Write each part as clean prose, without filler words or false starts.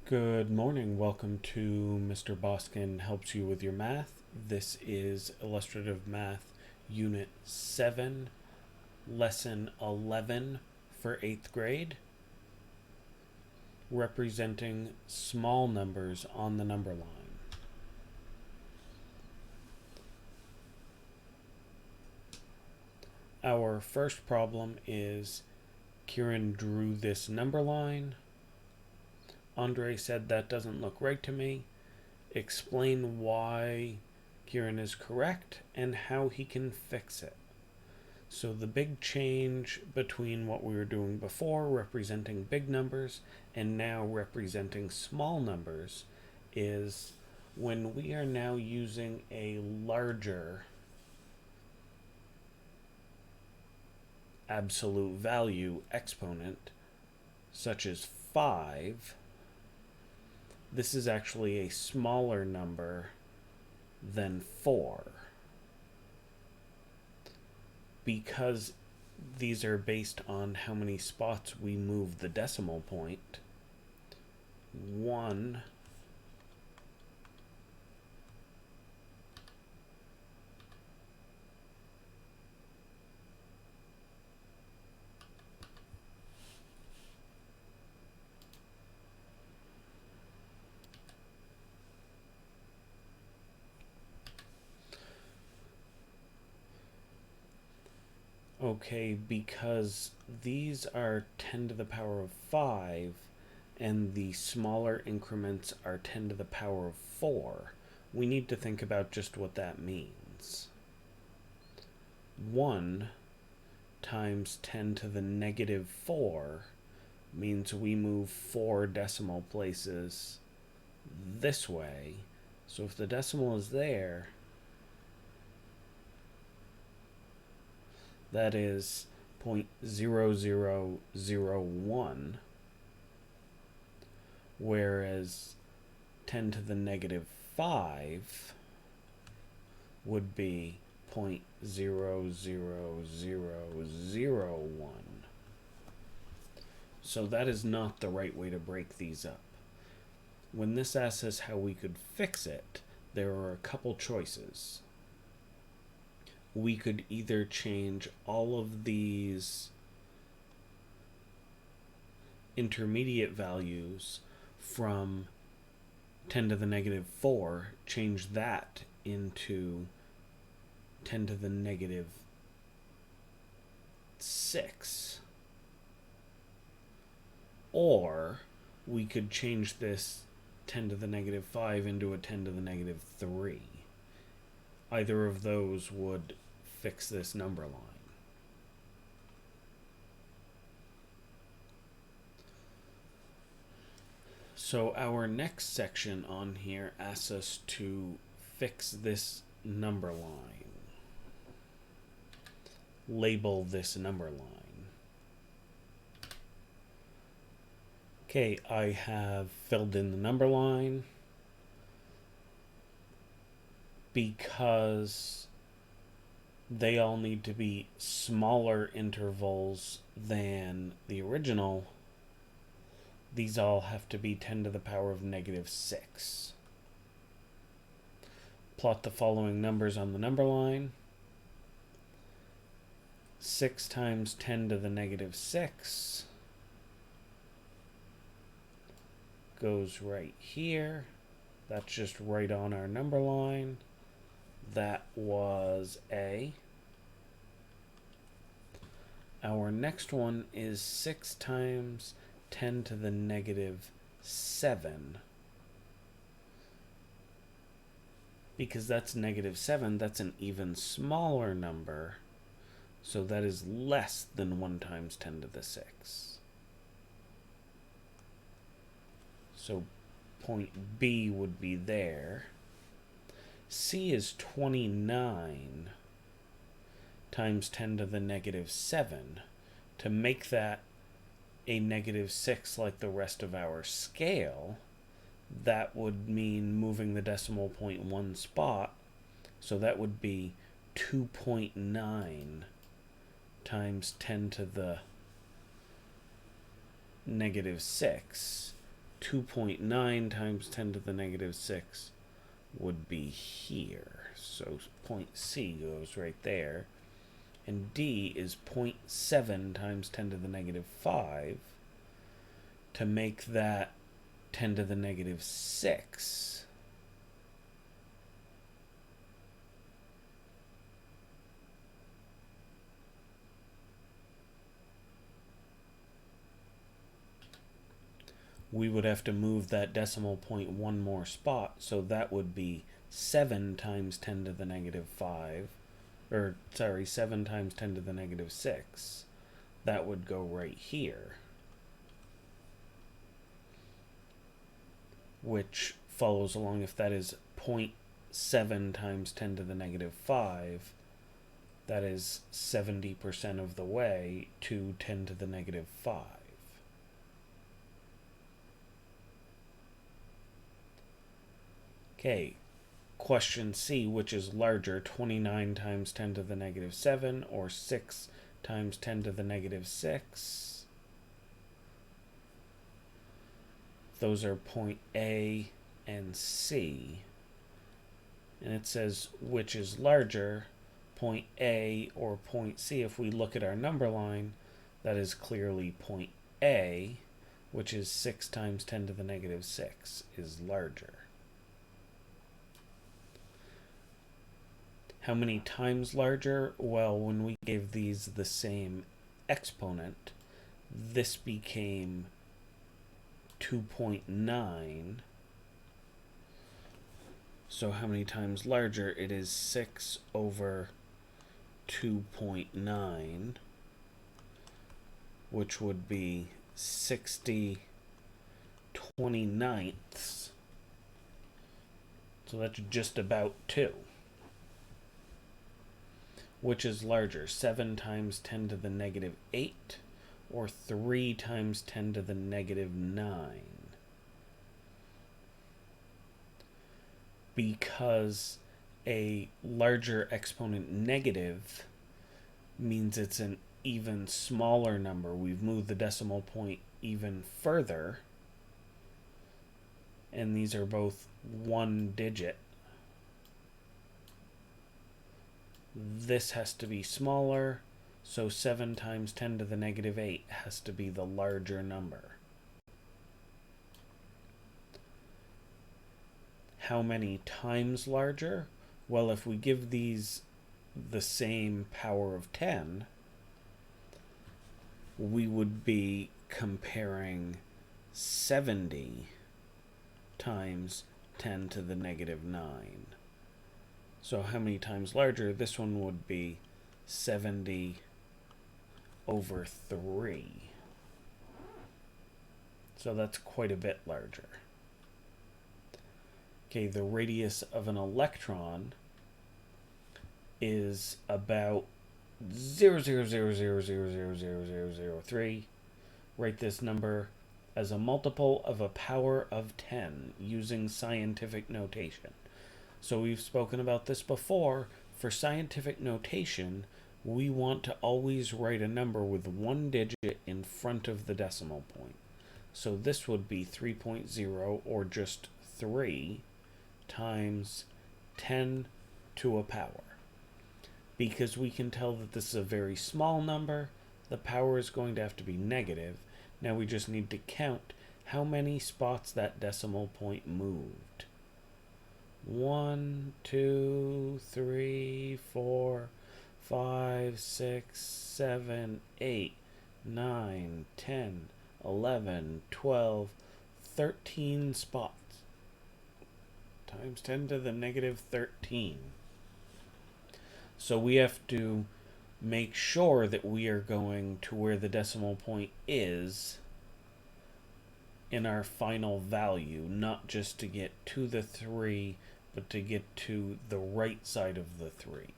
Good morning. Welcome to Mr. Boskin Helps You with Your Math. This is Illustrative Math Unit 7, Lesson 11 for 8th grade, representing small numbers on the number line. Our first problem is Kieran drew this number line. Andre said that doesn't look right to me. Explain why Kieran is correct and how he can fix it. So the big change between what we were doing before, representing big numbers, and now representing small numbers, is when we are now using a larger absolute value exponent, such as 5, this is actually a smaller number than 4. Because these are based on how many spots we move the decimal point, 1 Okay, because these are 10 to the power of 5 and the smaller increments are 10 to the power of 4, we need to think about just what that means. 1 times 10 to the negative 4 means we move 4 decimal places this way. So if the decimal is there, that is 0.0001, whereas 10 to the negative 5 would be 0.00001. So that is not the right way to break these up. When this asks us how we could fix it, there are a couple choices. We could either change all of these intermediate values from 10 to the negative 4, change that into 10 to the negative 6. Or we could change this 10 to the negative 5 into a 10 to the negative 3. Either of those would fix this number line. So our next section on here asks us to fix this number line. Label this number line. Okay, I have filled in the number line. Because they all need to be smaller intervals than the original, these all have to be 10 to the power of negative 6. Plot the following numbers on the number line. 6 times 10 to the negative 6 goes right here. That's just right on our number line. That was A. Our next one is 6 times 10 to the negative 7. Because that's negative 7, that's an even smaller number. So that is less than 1 times 10 to the 6. So point B would be there. C is 29 times 10 to the negative 7. To make that a negative 6 like the rest of our scale, that would mean moving the decimal point 1 spot. So that would be 2.9 times 10 to the negative 6 2.9 times 10 to the negative 6 would be here. So point C goes right there. And D is 0.7 times 10 to the negative 5 to make that 10 to the negative 6. We would have to move that decimal point one more spot, so that would be 7 times 10 to the negative 5, or sorry, 7 times 10 to the negative 6. That would go right here, which follows along. If that is 0.7 times 10 to the negative 5, that is 70% of the way to 10 to the negative 5. Okay, question C, which is larger, 29 times 10 to the negative 7 or 6 times 10 to the negative 6? Those are point A and C. And it says which is larger, point A or point C. If we look at our number line, that is clearly point A, which is 6 times 10 to the negative 6 is larger. How many times larger? Well, when we gave these the same exponent, this became 2.9. So how many times larger? It is 6 over 2.9, which would be 60/29ths. So that's just about 2. Which is larger, 7 times 10 to the negative 8 or 3 times 10 to the negative 9? Because a larger exponent negative means it's an even smaller number. We've moved the decimal point even further, and these are both one digit. This has to be smaller, so 7 times 10 to the negative 8 has to be the larger number. How many times larger? Well, if we give these the same power of 10, we would be comparing 70 times 10 to the negative 9. So how many times larger? This one would be 70 over 3. So that's quite a bit larger. Okay, the radius of an electron is about 0.000000003. Write this number as a multiple of a power of 10 using scientific notation. So we've spoken about this before. For scientific notation, we want to always write a number with one digit in front of the decimal point. So this would be 3.0, or just 3 times 10 to a power. Because we can tell that this is a very small number, the power is going to have to be negative. Now we just need to count how many spots that decimal point moved. 1, 2, 3, 4, 5, 6, 7, 8, 9, 10, 11, 12, 13 spots. Times 10 to the negative 13. So we have to make sure that we are going to where the decimal point is in our final value, not just to get to the 3, but to get to the right side of the 3.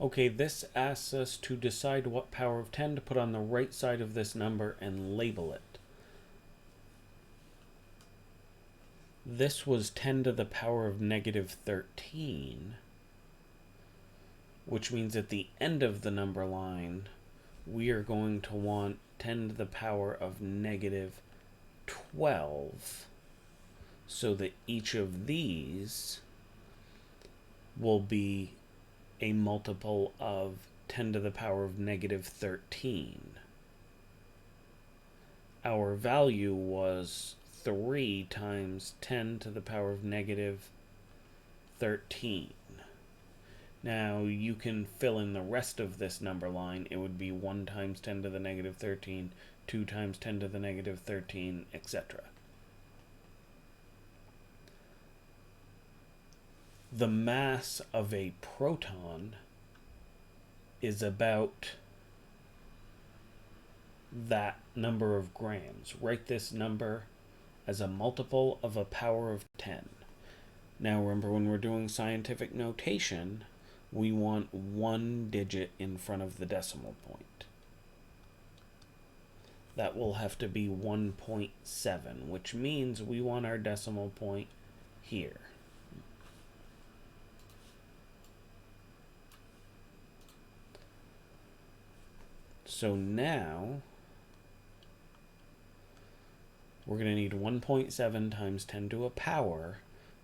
Okay, this asks us to decide what power of 10 to put on the right side of this number and label it. This was 10 to the power of negative 13. which means at the end of the number line, we are going to want 10 to the power of negative 12, so that each of these will be a multiple of 10 to the power of negative 13. Our value was 3 times 10 to the power of negative 13. Now you can fill in the rest of this number line. It would be 1 times 10 to the negative 13, 2 times 10 to the negative 13, etc. The mass of a proton is about that number of grams. Write this number as a multiple of a power of 10. Now remember, when we're doing scientific notation, we want one digit in front of the decimal point. That will have to be 1.7, which means we want our decimal point here. So now we're going to need 1.7 times 10 to a power.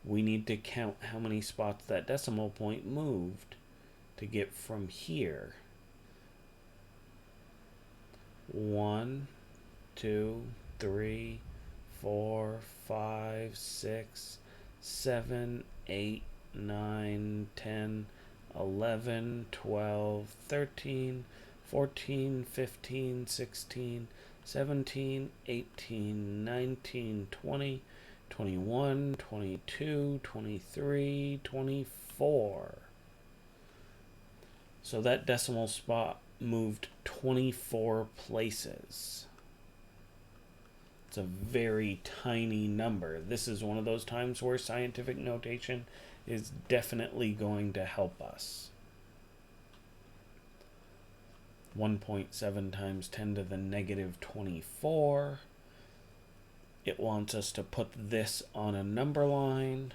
We need to count how many spots that decimal point moved to get from here. 1, 2, 3, 4, 5, 6, 7, 8, 9, 10, 11, 12, 13, 14, 15, 16, 17, 18, 19, 20, 21, 22, 23, 24. So that decimal spot moved 24 places. It's a very tiny number. This is one of those times where scientific notation is definitely going to help us. 1.7 times 10 to the negative 24. It wants us to put this on a number line,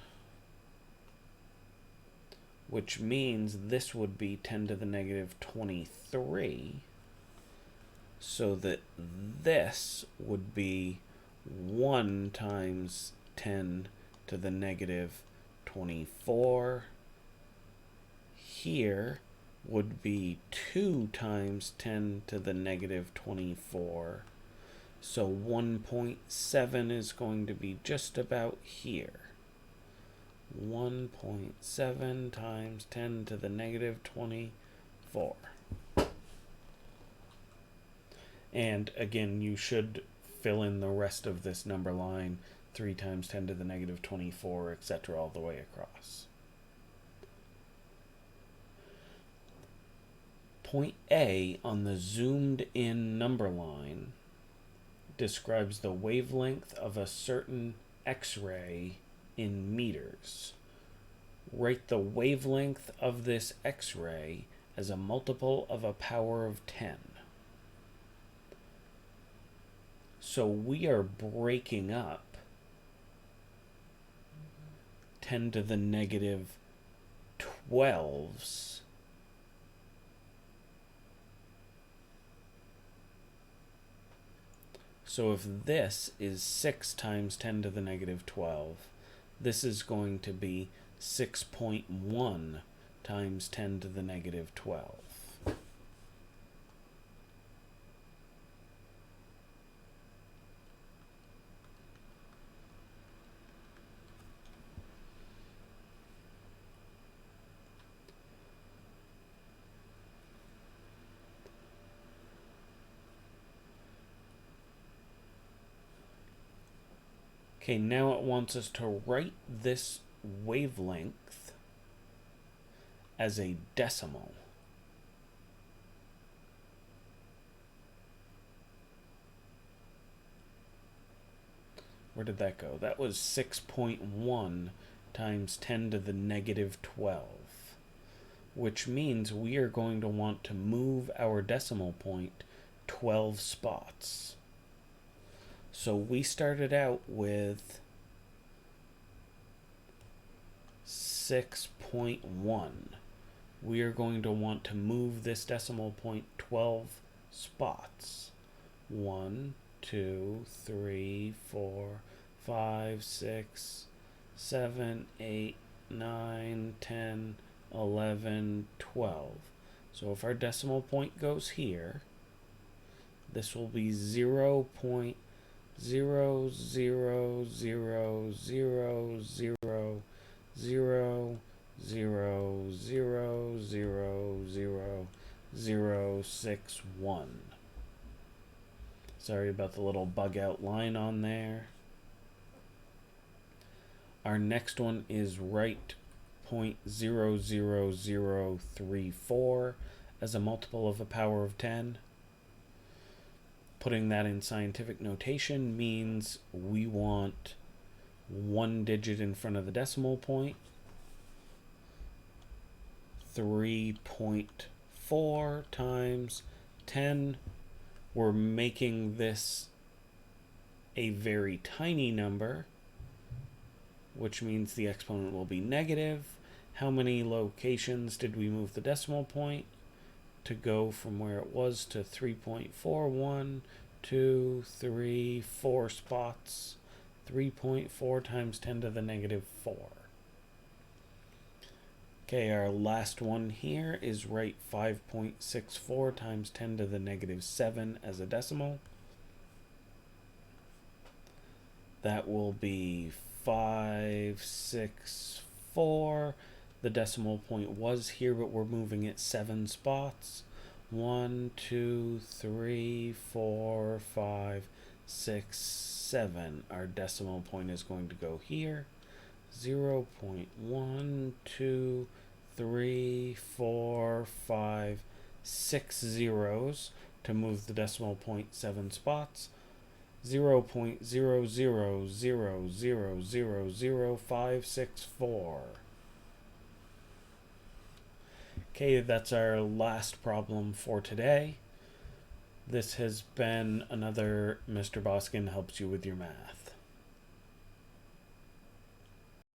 which means this would be 10 to the negative 23, so that this would be 1 times 10 to the negative 24. Here would be 2 times 10 to the negative 24. So 1.7 is going to be just about here. 1.7 times 10 to the negative 24. And again, you should fill in the rest of this number line, 3 times 10 to the negative 24, etc., all the way across. Point A on the zoomed in number line describes the wavelength of a certain X-ray in meters. Write the wavelength of this X-ray as a multiple of a power of 10. So we are breaking up 10 to the negative 12s So if this is 6 times 10 to the negative 12, this is going to be 6.1 times 10 to the negative 12. Okay, now it wants us to write this wavelength as a decimal. Where did that go? That was 6.1 times 10 to the negative 12, which means we are going to want to move our decimal point 12 spots. So we started out with 6.1. we are going to want to move this decimal point 12 spots. 1, 2, 3, 4, 5, 6, 7, 8, 9, 10, 11, 12. So if our decimal point goes here, this will be 0.0000000000061. Sorry about the little bug out line on there. Our next one is write 0.00034 as a multiple of a power of 10. Putting that in scientific notation means we want one digit in front of the decimal point. 3.4 times 10. We're making this a very tiny number, which means the exponent will be negative. How many locations did we move the decimal point to go from where it was to 3.41, 2, 3, 4 spots? 3.4 times 10 to the negative 4. Okay, our last one here is write 5.64 times 10 to the negative 7 as a decimal. That will be 564. The decimal point was here, but we're moving it 7 spots. 1, 2, 3, 4, 5, 6, 7. Our decimal point is going to go here. 0.12345 6 zeros to move the decimal point 7 spots. 0.000000564. Okay, that's our last problem for today. This has been another Mr. Boskin Helps You With Your Math.